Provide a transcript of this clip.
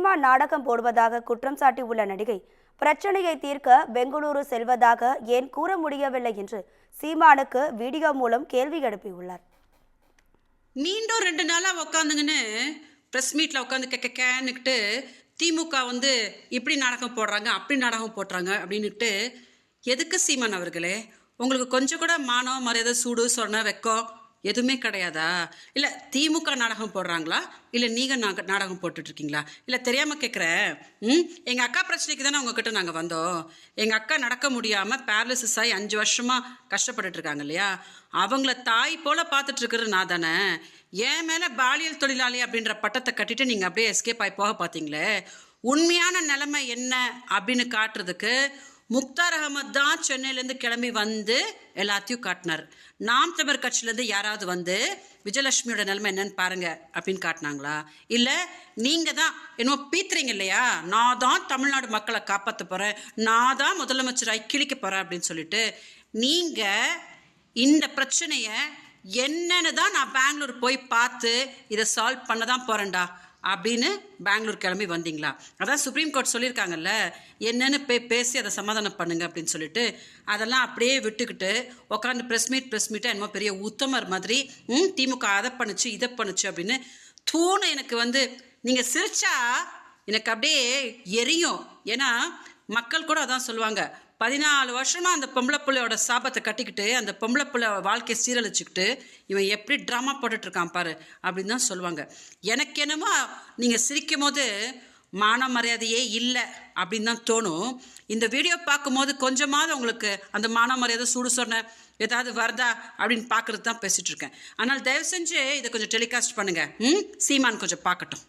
சீமான் நாடகம் போடுவதாக குற்றம் சாட்டியுள்ள நடிகை பிரச்சனையை தீர்க்க பெங்களூரு செல்வதாக ஏன் கூற முடியவில்லை என்று சீமானுக்கு வீடியோ மூலம் கேள்வி எழுப்பியுள்ளார். மீண்டும் 2 நாளா உட்காந்துங்கன்னு ப்ரெஸ் மீட்டில் உட்காந்து கேன்னுக்கிட்டு திமுக இப்படி நாடகம் போடுறாங்க அப்படி நாடகம் போடுறாங்க அப்படின்னுட்டு எதுக்கு சீமான் அவர்களே? உங்களுக்கு கொஞ்சம் கூட மானம் மரியாதை சூடு சொன்ன வெக்கம் எதுவுமே கிடையாதா? இல்லை திமுக நாடகம் போடுறாங்களா, இல்லை நீங்கள் நாடகம் போட்டுட்ருக்கீங்களா? இல்லை தெரியாமல் கேட்குறேன். எங்கள் அக்கா பிரச்சனைக்கு தானே உங்ககிட்ட நாங்கள் வந்தோம். எங்கள் அக்கா நடக்க முடியாமல் பேரலிசிஸ் ஆகி 5 வருஷமாக கஷ்டப்பட்டுட்ருக்காங்க இல்லையா? அவங்கள தாய் போல் பார்த்துட்ருக்குறது நான் தானே. என் மேலே பாலியல் தொழிலாளி அப்படின்ற பட்டத்தை கட்டிட்டு நீங்கள் அப்படியே எஸ்கேப் ஆகி போக பார்த்தீங்களே. உண்மையான நிலைமை என்ன அப்படின்னு காட்டுறதுக்கு முக்தார் அகமது தான் சென்னையிலேருந்து கிளம்பி வந்து எல்லாத்தையும் காட்டினார். நாம் தமிழர் கட்சியிலேருந்து யாராவது விஜயலட்சுமியோட நிலைமை என்னன்னு பாருங்க அப்படின்னு காட்டினாங்களா? இல்லை நீங்கள் தான் என்னமோ பீத்துறீங்க இல்லையா, நான் தான் தமிழ்நாடு மக்களை காப்பாற்ற போகிறேன், நான் தான் முதலமைச்சராகி கிழிக்க போகிறேன் அப்படின்னு சொல்லிட்டு நீங்கள் இந்த பிரச்சனையை என்னன்னு தான் நான் பெங்களூர் போய் பார்த்து இதை சால்வ் பண்ண தான் போகிறேன்டா அப்படின்னு பெங்களூர் கிளம்பி வந்தீங்களா? அதான் சுப்ரீம் கோர்ட் சொல்லியிருக்காங்கல்ல, என்னன்னு பேசி அதை சமாதானம் பண்ணுங்க அப்படின்னு சொல்லிட்டு அதெல்லாம் அப்படியே விட்டுக்கிட்டு உட்காந்து ப்ரெஸ் மீட்டை என்னமோ பெரிய உத்தமர் மாதிரி திமுக அதை பண்ணுச்சு இதை பண்ணுச்சு அப்படின்னு தூணு. எனக்கு நீங்கள் சிரிச்சா எனக்கு அப்படியே எரியும். ஏன்னா மக்கள் கூட அதான் சொல்லுவாங்க, 14 வருஷமாக அந்த பொம்பளை பிள்ளையோட சாபத்தை கட்டிக்கிட்டு அந்த பொம்பளை பிள்ளை வாழ்க்கையை சீரழிச்சுக்கிட்டு இவன் எப்படி ட்ராமா போட்டுட்ருக்கான் பாரு அப்படின்னு தான் சொல்லுவாங்க. எனக்கு என்னமோ நீங்கள் சிரிக்கும் போது மான மரியாதையே இல்லை அப்படின்னு தான் தோணும். இந்த வீடியோ பார்க்கும்போது கொஞ்சமாவது உங்களுக்கு அந்த மான மரியாதை சூடு சொன்ன ஏதாவது வருதா அப்படின்னு பார்க்குறது தான் பேசிகிட்டு இருக்கேன். ஆனால் தயவு செஞ்சு இதை கொஞ்சம் டெலிகாஸ்ட் பண்ணுங்கள். சீமான் கொஞ்சம் பார்க்கட்டும்.